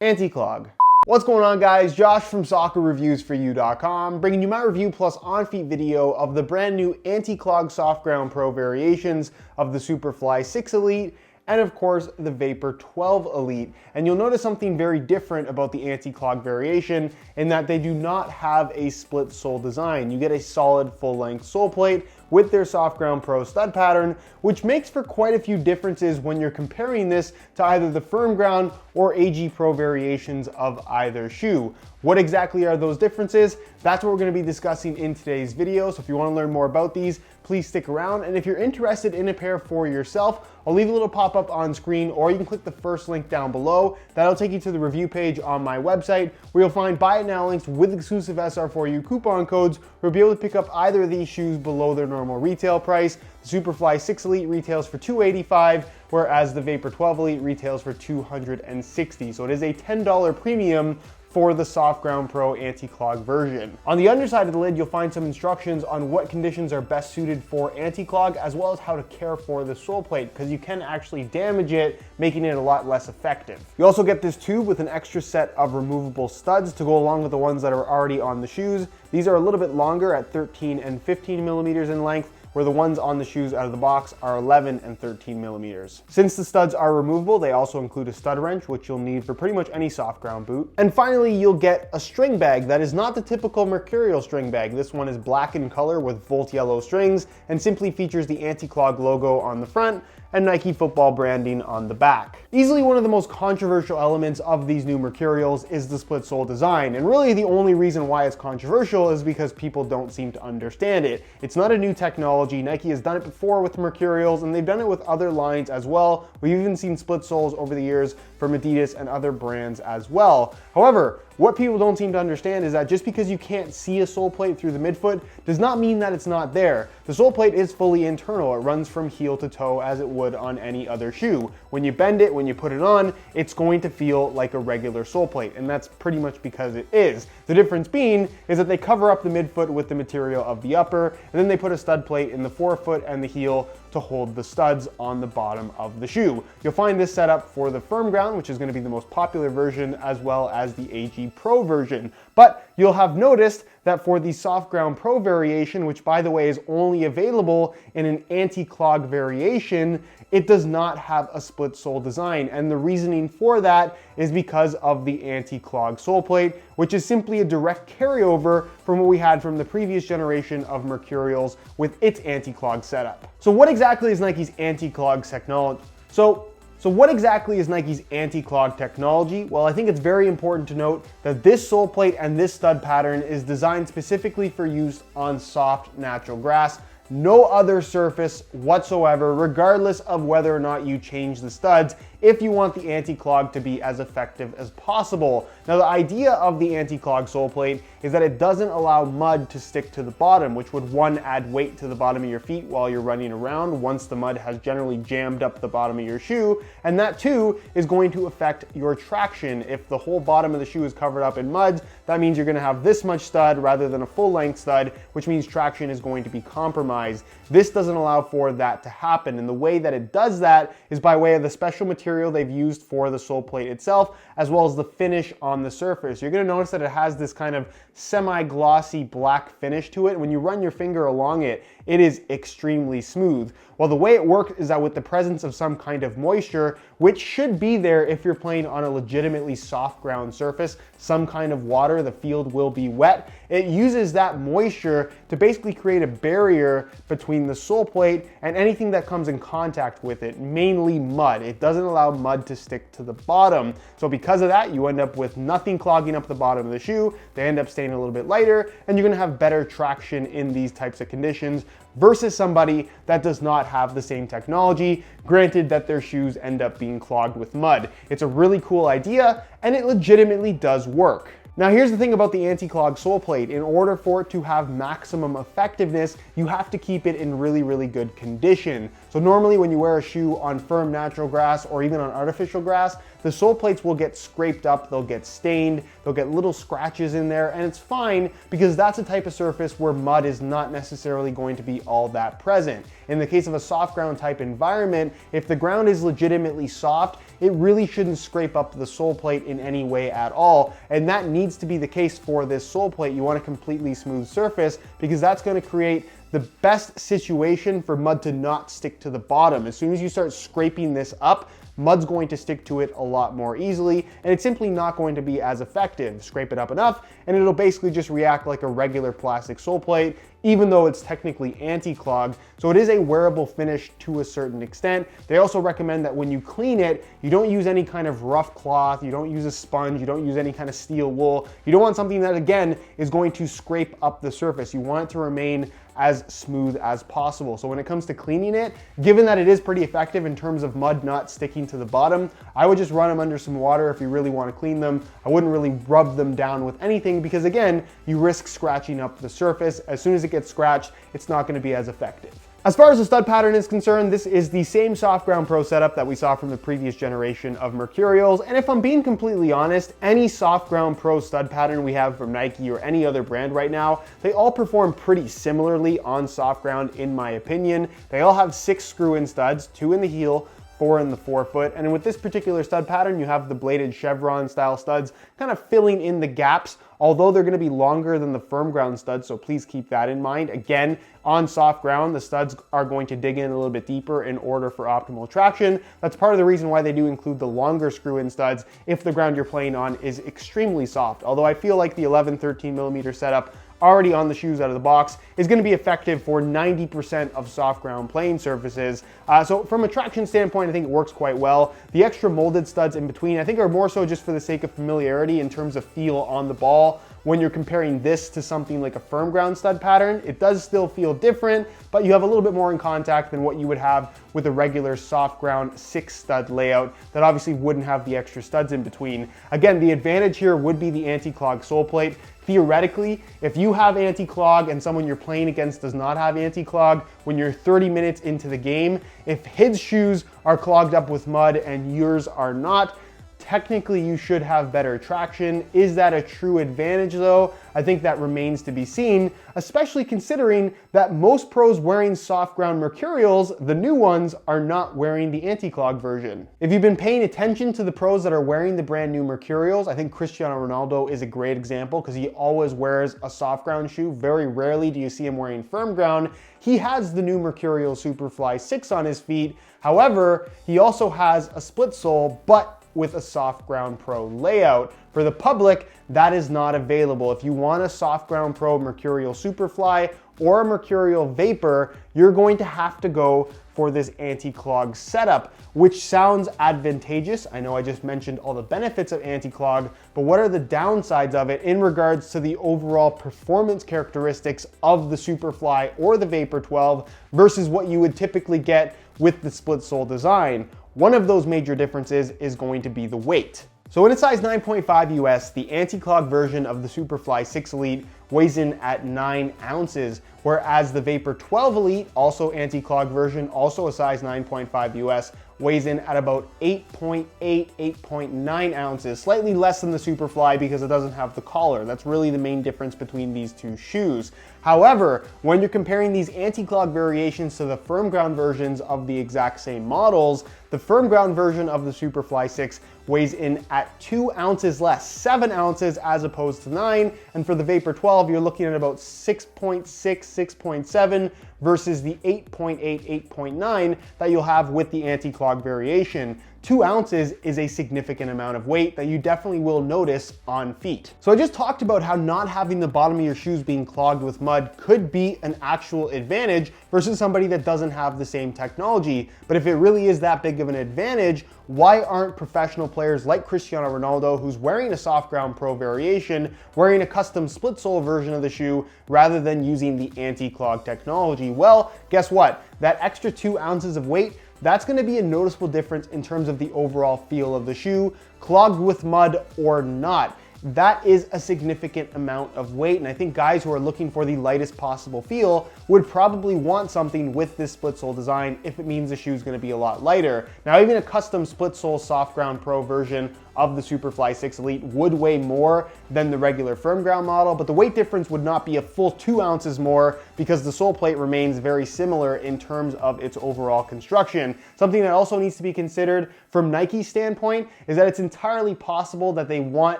Anti-Clog. What's going on, guys? Josh from soccerreviewsforyou.com, bringing you my review plus on-feet video of the brand new Anti-Clog Soft Ground Pro variations of the Superfly 6 Elite and of course the Vapor 12 Elite. And you'll notice something very different about the anti-clog variation in that they do not have a split sole design. You get a solid full-length sole plate with their Soft Ground Pro stud pattern, which makes for quite a few differences when you're comparing this to either the Firm Ground or AG Pro variations of either shoe. What exactly are those differences? That's what we're going to be discussing in today's video. So if you want to learn more about these, please stick around. And if you're interested in a pair for yourself, I'll leave a little pop-up on screen, or you can click the first link down below. That'll take you to the review page on my website, where you'll find buy it now links with exclusive SR4U coupon codes, where you'll be able to pick up either of these shoes below their normal retail price. The Superfly 6 Elite retails for $285, whereas the Vapor 12 Elite retails for $260. So it is a $10 premium for the Soft Ground Pro anti-clog version. On the underside of the lid, you'll find some instructions on what conditions are best suited for anti-clog, as well as how to care for the sole plate, because you can actually damage it, making it a lot less effective. You also get this tube with an extra set of removable studs to go along with the ones that are already on the shoes. These are a little bit longer at 13 and 15 millimeters in length, where the ones on the shoes out of the box are 11 and 13 millimeters. Since the studs are removable, they also include a stud wrench, which you'll need for pretty much any soft ground boot. And finally, you'll get a string bag that is not the typical Mercurial string bag. This one is black in color with volt yellow strings and simply features the anti-clog logo on the front and Nike football branding on the back. Easily one of the most controversial elements of these new Mercurials is the split sole design, and really the only reason why it's controversial is because people don't seem to understand it. It's not a new technology. Nike has done it before with Mercurials, and they've done it with other lines as well. We've even seen split soles over the years from Adidas and other brands as well. However, what people don't seem to understand is that just because you can't see a sole plate through the midfoot does not mean that it's not there. The sole plate is fully internal. It runs from heel to toe as it would on any other shoe. When you bend it, when you put it on, it's going to feel like a regular sole plate, and that's pretty much because it is. The difference being is that they cover up the midfoot with the material of the upper, and then they put a stud plate in the forefoot and the heel to hold the studs on the bottom of the shoe. You'll find this setup for the Firm Ground, which is going to be the most popular version, as well as the AG Pro version. But you'll have noticed that for the Soft Ground Pro variation, which by the way is only available in an anti-clog variation, it does not have a split sole design. And the reasoning for that is because of the anti-clog sole plate, which is simply a direct carryover from what we had from the previous generation of Mercurials with its anti-clog setup. So what exactly is Nike's anti-clog technology? So what exactly is Nike's anti-clog technology? Well, I think it's very important to note that this sole plate and this stud pattern is designed specifically for use on soft, natural grass. No other surface whatsoever, regardless of whether or not you change the studs, if you want the anti-clog to be as effective as possible. Now, the idea of the anti-clog sole plate is that it doesn't allow mud to stick to the bottom, which would, one, add weight to the bottom of your feet while you're running around once the mud has generally jammed up the bottom of your shoe, and that too is going to affect your traction. If the whole bottom of the shoe is covered up in mud, that means you're gonna have this much stud rather than a full-length stud, which means traction is going to be compromised. This doesn't allow for that to happen, and the way that it does that is by way of the special material they've used for the sole plate itself, as well as the finish on the surface. You're gonna notice that it has this kind of semi-glossy black finish to it. When you run your finger along it, it is extremely smooth. Well, the way it works is that with the presence of some kind of moisture, which should be there if you're playing on a legitimately soft ground surface, some kind of water, the field will be wet. It uses that moisture to basically create a barrier between the sole plate and anything that comes in contact with it, mainly mud. It doesn't allow mud to stick to the bottom. So because of that, you end up with nothing clogging up the bottom of the shoe. They end up staying a little bit lighter, and you're gonna have better traction in these types of conditions versus somebody that does not have the same technology, granted that their shoes end up being clogged with mud. It's a really cool idea, and it legitimately does work. Now here's the thing about the anti-clog sole plate. In order for it to have maximum effectiveness, you have to keep it in really, really good condition. So normally when you wear a shoe on firm natural grass or even on artificial grass, the sole plates will get scraped up, they'll get stained, they'll get little scratches in there, and it's fine because that's a type of surface where mud is not necessarily going to be all that present. In the case of a soft ground type environment, if the ground is legitimately soft, it really shouldn't scrape up the sole plate in any way at all. And that needs to be the case for this sole plate. You want a completely smooth surface because that's going to create the best situation for mud to not stick to the bottom. As soon as you start scraping this up, mud's going to stick to it a lot more easily, and it's simply not going to be as effective. Scrape it up enough, and it'll basically just react like a regular plastic sole plate, even though it's technically anti-clog. So it is a wearable finish to a certain extent. They also recommend that when you clean it, you don't use any kind of rough cloth, you don't use a sponge, you don't use any kind of steel wool. You don't want something that, again, is going to scrape up the surface. You want it to remain as smooth as possible. So when it comes to cleaning it, given that it is pretty effective in terms of mud not sticking to the bottom, I would just run them under some water if you really want to clean them. I wouldn't really rub them down with anything because, again, you risk scratching up the surface. As soon as it gets scratched, it's not going to be as effective. As far as the stud pattern is concerned, this is the same Soft Ground Pro setup that we saw from the previous generation of Mercurials. And if I'm being completely honest, any Soft Ground Pro stud pattern we have from Nike or any other brand right now, they all perform pretty similarly on soft ground in my opinion. They all have 6 screw-in studs, 2 in the heel, 4 in the forefoot. And with this particular stud pattern, you have the bladed chevron style studs kind of filling in the gaps, although they're going to be longer than the firm ground studs, so please keep that in mind. Again, on soft ground, the studs are going to dig in a little bit deeper in order for optimal traction. That's part of the reason why they do include the longer screw-in studs if the ground you're playing on is extremely soft. Although I feel like the 11-13 millimeter setup already on the shoes out of the box is going to be effective for 90% of soft ground playing surfaces. So from a traction standpoint, I think it works quite well. The extra molded studs in between, I think, are more so just for the sake of familiarity in terms of feel on the ball. When you're comparing this to something like a firm ground stud pattern, it does still feel different, but you have a little bit more in contact than what you would have with a regular soft ground 6 stud layout that obviously wouldn't have the extra studs in between. Again, the advantage here would be the anti-clog sole plate. Theoretically, if you have anti-clog and someone you're playing against does not have anti-clog, when you're 30 minutes into the game, if his shoes are clogged up with mud and yours are not, technically you should have better traction. Is that a true advantage though? I think that remains to be seen, especially considering that most pros wearing soft ground Mercurials, the new ones, are not wearing the anti-clog version. If you've been paying attention to the pros that are wearing the brand new Mercurials, I think Cristiano Ronaldo is a great example because he always wears a soft ground shoe. Very rarely do you see him wearing firm ground. He has the new Mercurial Superfly 6 on his feet. However, he also has a split sole, but with a Soft Ground Pro layout. For the public, that is not available. If you want a Soft Ground Pro Mercurial Superfly or a Mercurial Vapor, you're going to have to go for this anti-clog setup, which sounds advantageous. I know I just mentioned all the benefits of anti-clog, but what are the downsides of it in regards to the overall performance characteristics of the Superfly or the Vapor 12 versus what you would typically get with the split sole design? One of those major differences is going to be the weight. So in a size 9.5 US, the anti-clog version of the Superfly 6 Elite weighs in at 9 ounces, whereas the Vapor 12 Elite, also anti-clog version, also a size 9.5 US, weighs in at about 8.8, 8.9 ounces, slightly less than the Superfly because it doesn't have the collar. That's really the main difference between these two shoes. However, when you're comparing these anti-clog variations to the firm ground versions of the exact same models, the firm ground version of the Superfly 6 weighs in at 2 ounces less, 7 ounces as opposed to 9, and for the Vapor 12, you're looking at about 6.6, 6.7 versus the 8.8, 8.9 that you'll have with the anti-clog variation. 2 ounces is a significant amount of weight that you definitely will notice on feet. So I just talked about how not having the bottom of your shoes being clogged with mud could be an actual advantage versus somebody that doesn't have the same technology. But if it really is that big of an advantage, why aren't professional players like Cristiano Ronaldo, who's wearing a Soft Ground Pro variation, wearing a custom split sole version of the shoe rather than using the anti-clog technology? Well, guess what? That extra 2 ounces of weight, that's going to be a noticeable difference in terms of the overall feel of the shoe, clogged with mud or not. that is a significant amount of weight. And I think guys who are looking for the lightest possible feel would probably want something with this split sole design if it means the shoe is going to be a lot lighter. Now, even a custom split sole soft ground pro version of the Superfly 6 Elite would weigh more than the regular firm ground model, but the weight difference would not be a full 2 ounces more because the sole plate remains very similar in terms of its overall construction. Something that also needs to be considered from Nike's standpoint is that it's entirely possible that they want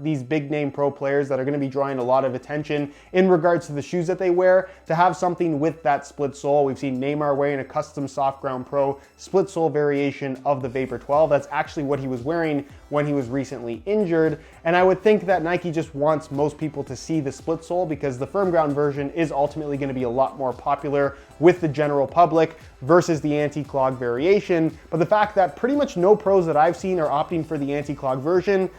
these big name pro players that are going to be drawing a lot of attention in regards to the shoes that they wear to have something with that split sole. We've seen Neymar wearing a custom soft ground pro split sole variation of the Vapor 12. That's actually what he was wearing when he was recently injured, and I would think that Nike just wants most people to see the split sole because the firm ground version is ultimately going to be a lot more popular with the general public versus the anti-clog variation. But the fact that pretty much no pros that I've seen are opting for the anti-clog version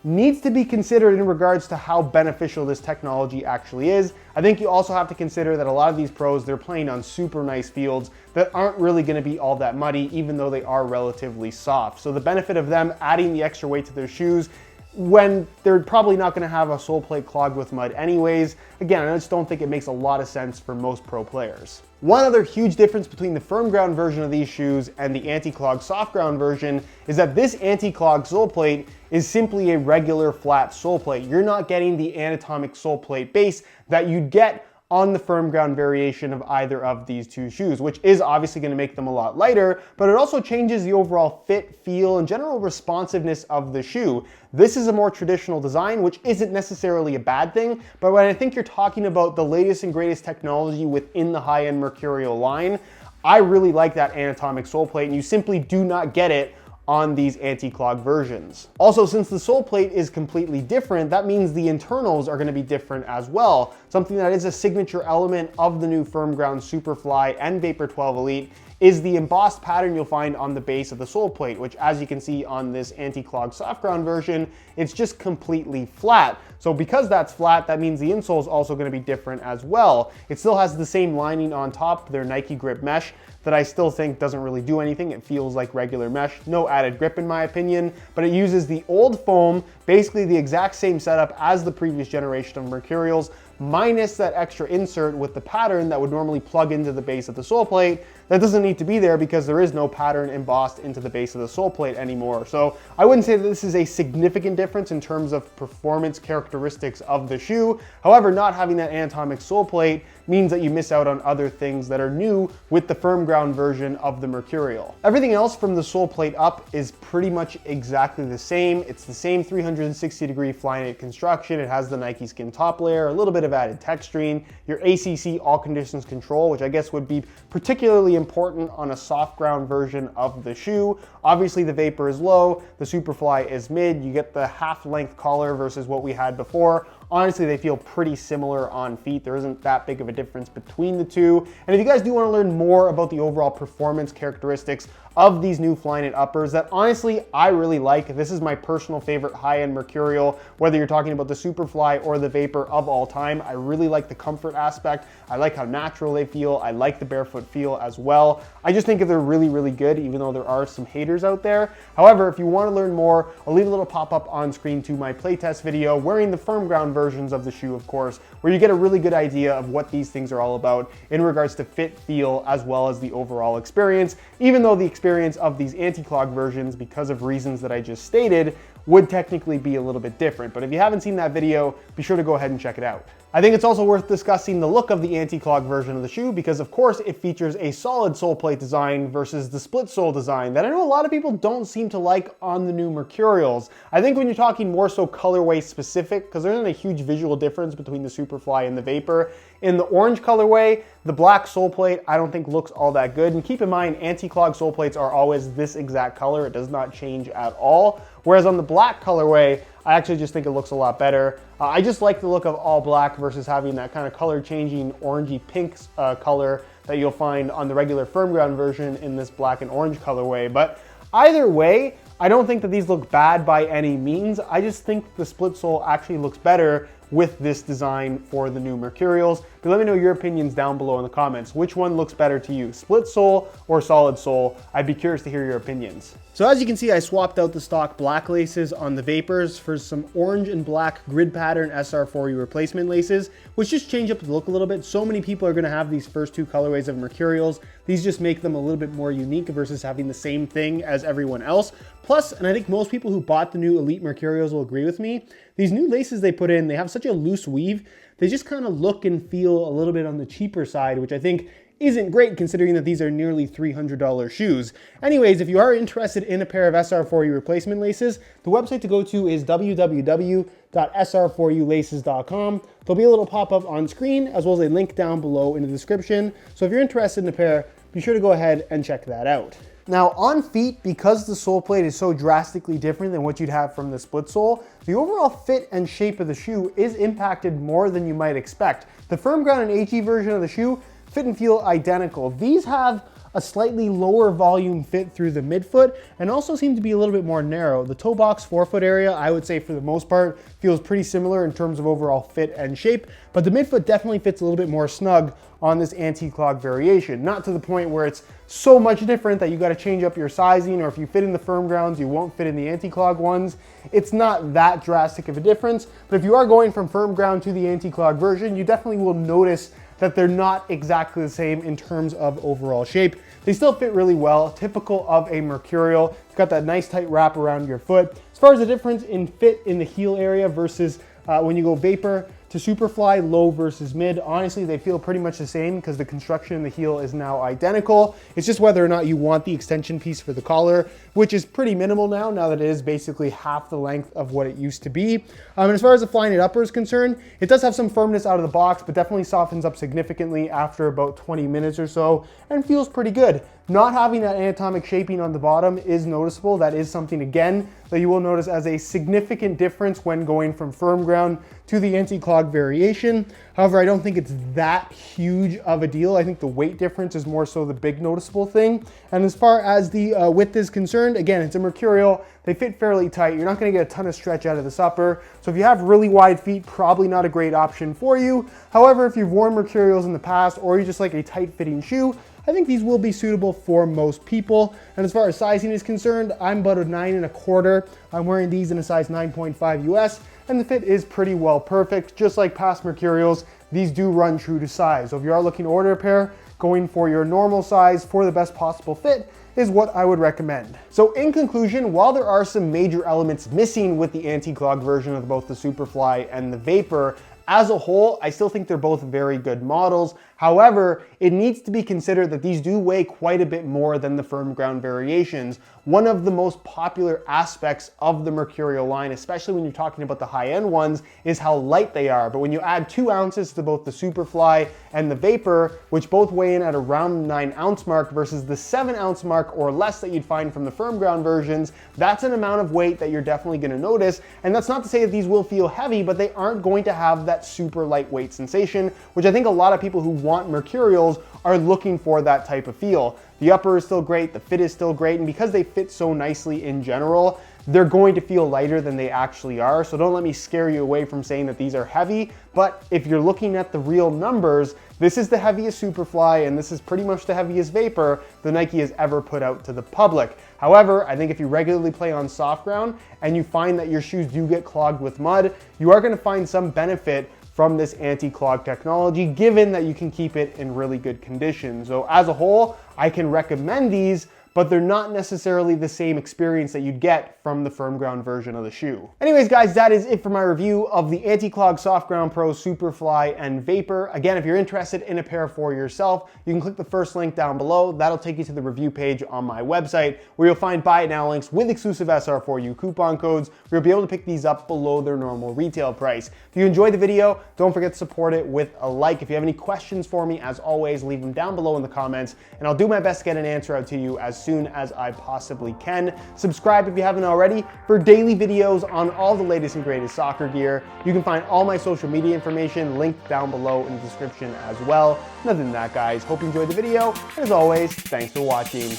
needs to be considered in regards to how beneficial this technology actually is. I think you also have to consider that a lot of these pros, they're playing on super nice fields that aren't really going to be all that muddy, even though they are relatively soft. So the benefit of them adding the extra weight to their shoes when they're probably not going to have a sole plate clogged with mud anyways, again, I just don't think it makes a lot of sense for most pro players. One other huge difference between the firm ground version of these shoes and the anti-clog soft ground version is that this anti-clog sole plate is simply a regular flat sole plate. You're not getting the anatomic sole plate base that you'd get on the firm ground variation of either of these two shoes, which is obviously going to make them a lot lighter, but it also changes the overall fit, feel, and general responsiveness of the shoe. This is a more traditional design, which isn't necessarily a bad thing, but when I think you're talking about the latest and greatest technology within the high-end Mercurial line, I really like that anatomic sole plate, and you simply do not get it on these anti-clog versions. Also, since the sole plate is completely different, that means the internals are going to be different as well. Something that is a signature element of the new firm ground Superfly and Vapor 12 Elite is the embossed pattern you'll find on the base of the sole plate, which, as you can see on this anti-clog soft ground version, it's just completely flat. So because that's flat, that means the insole is also going to be different as well. It still has the same lining on top, their Nike grip mesh, that I still think doesn't really do anything. It feels like regular mesh, no added grip in my opinion, but it uses the old foam, basically the exact same setup as the previous generation of Mercurials, minus that extra insert with the pattern that would normally plug into the base of the sole plate. That doesn't need to be there because there is no pattern embossed into the base of the sole plate anymore. So I wouldn't say that this is a significant difference in terms of performance characteristics of the shoe. However, not having that anatomic sole plate means that you miss out on other things that are new with the firm ground version of the Mercurial. Everything else from the sole plate up is pretty much exactly the same. It's the same 360-degree Flyknit construction. It has the Nike Skin top layer, a little bit of added texturing, your ACC all conditions control, which I guess would be particularly important on a soft ground version of the shoe. Obviously the Vapor is low, the Superfly is mid. You get the half-length collar versus what we had before. Honestly, they feel pretty similar on feet. There isn't that big of a difference between the two. And if you guys do want to learn more about the overall performance characteristics of these new Flyknit uppers that honestly I really like, this is my personal favorite high-end Mercurial, whether you're talking about the Superfly or the Vapor of all time. I really like the comfort aspect. I like how natural they feel. I like the barefoot feel as well. I just think that they're really, really good, even though there are some haters out there. However, if you want to learn more, I'll leave a little pop-up on screen to my playtest video wearing the firm ground versions of the shoe, of course, where you get a really good idea of what these things are all about in regards to fit, feel, as well as the overall experience, even though the experience of these anti-clog versions, because of reasons that I just stated, would technically be a little bit different. But if you haven't seen that video, be sure to go ahead and check it out. I think it's also worth discussing the look of the anti-clog version of the shoe because of course it features a solid sole plate design versus the split sole design that I know a lot of people don't seem to like on the new Mercurials. I think when you're talking more so colorway specific, because there isn't a huge visual difference between the Superfly and the Vapor, in the orange colorway, the black sole plate I don't think looks all that good. And keep in mind, anti-clog sole plates are always this exact color. It does not change at all. Whereas on the black colorway, I actually just think it looks a lot better. I just like the look of all black versus having that kind of color changing orangey pink color that you'll find on the regular firm ground version in this black and orange colorway. But either way, I don't think that these look bad by any means. I just think the split sole actually looks better with this design for the new Mercurials. But let me know your opinions down below in the comments. Which one looks better to you, split sole or solid sole? I'd be curious to hear your opinions. So as you can see, I swapped out the stock black laces on the Vapors for some orange and black grid pattern SR4U replacement laces, which just change up the look a little bit. So many people are going to have these first two colorways of Mercurials. These just make them a little bit more unique versus having the same thing as everyone else. Plus, and I think most people who bought the new Elite Mercurials will agree with me, these new laces they put in, they have such a loose weave, they just kind of look and feel a little bit on the cheaper side, which I think isn't great considering that these are nearly $300 shoes. Anyways, if you are interested in a pair of SR4U replacement laces, the website to go to is www.sr4ulaces.com. There'll be a little pop-up on screen as well as a link down below in the description. So if you're interested in a pair, be sure to go ahead and check that out. Now on feet, because the sole plate is so drastically different than what you'd have from the split sole, the overall fit and shape of the shoe is impacted more than you might expect. The firm ground and HE version of the shoe fit and feel identical. These have a slightly lower volume fit through the midfoot and also seem to be a little bit more narrow. The toe box forefoot area, I would say for the most part, feels pretty similar in terms of overall fit and shape, but the midfoot definitely fits a little bit more snug on this anti-clog variation. Not to the point where it's so much different that you gotta change up your sizing, or if you fit in the firm grounds, you won't fit in the anti-clog ones. It's not that drastic of a difference, but if you are going from firm ground to the anti-clog version, you definitely will notice that they're not exactly the same in terms of overall shape. They still fit really well, typical of a Mercurial. It's got that nice tight wrap around your foot. As far as the difference in fit in the heel area versus when you go Vapor to Superfly, low versus mid, honestly, they feel pretty much the same because the construction in the heel is now identical. It's just whether or not you want the extension piece for the collar, which is pretty minimal now that it is basically half the length of what it used to be. And as far as the Flyknit upper is concerned, it does have some firmness out of the box, but definitely softens up significantly after about 20 minutes or so and feels pretty good. Not having that anatomic shaping on the bottom is noticeable. That is something, again, that you will notice as a significant difference when going from firm ground to the anti-clog variation. However, I don't think it's that huge of a deal. I think the weight difference is more so the big noticeable thing. And as far as the width is concerned, again, it's a Mercurial. They fit fairly tight. You're not gonna get a ton of stretch out of this upper. So if you have really wide feet, probably not a great option for you. However, if you've worn Mercurials in the past or you just like a tight fitting shoe, I think these will be suitable for most people. And as far as sizing is concerned, I'm about a 9¼ I'm wearing these in a size 9.5 US, and the fit is pretty well perfect. Just like past Mercurials, these do run true to size. So if you are looking to order a pair, going for your normal size for the best possible fit is what I would recommend. So in conclusion, while there are some major elements missing with the anti-clog version of both the Superfly and the Vapor, as a whole, I still think they're both very good models. However, it needs to be considered that these do weigh quite a bit more than the firm ground variations. One of the most popular aspects of the Mercurial line, especially when you're talking about the high-end ones, is how light they are. But when you add 2 ounces to both the Superfly and the Vapor, which both weigh in at around the 9-ounce mark versus the 7-ounce mark or less that you'd find from the firm ground versions, that's an amount of weight that you're definitely gonna notice. And that's not to say that these will feel heavy, but they aren't going to have that super lightweight sensation, which I think a lot of people who want Mercurials are looking for that type of feel. The upper is still great, the fit is still great, and because they fit so nicely in general, they're going to feel lighter than they actually are. So don't let me scare you away from saying that these are heavy, but if you're looking at the real numbers, this is the heaviest Superfly and this is pretty much the heaviest Vapor that Nike has ever put out to the public. However, I think if you regularly play on soft ground and you find that your shoes do get clogged with mud, you are going to find some benefit from this anti-clog technology, given that you can keep it in really good condition. So as a whole, I can recommend these, but they're not necessarily the same experience that you'd get from the firm ground version of the shoe. Anyways, guys, that is it for my review of the Anti-Clog Soft Ground Pro Superfly and Vapor. Again, if you're interested in a pair for yourself, you can click the first link down below. That'll take you to the review page on my website, where you'll find buy it now links with exclusive SR4U coupon codes, where you'll be able to pick these up below their normal retail price. If you enjoyed the video, don't forget to support it with a like. If you have any questions for me, as always, leave them down below in the comments, and I'll do my best to get an answer out to you as soon as I possibly can. Subscribe if you haven't already for daily videos on all the latest and greatest soccer gear. You can find all my social media information linked down below in the description as well. And other than that, guys, hope you enjoyed the video. And as always, thanks for watching.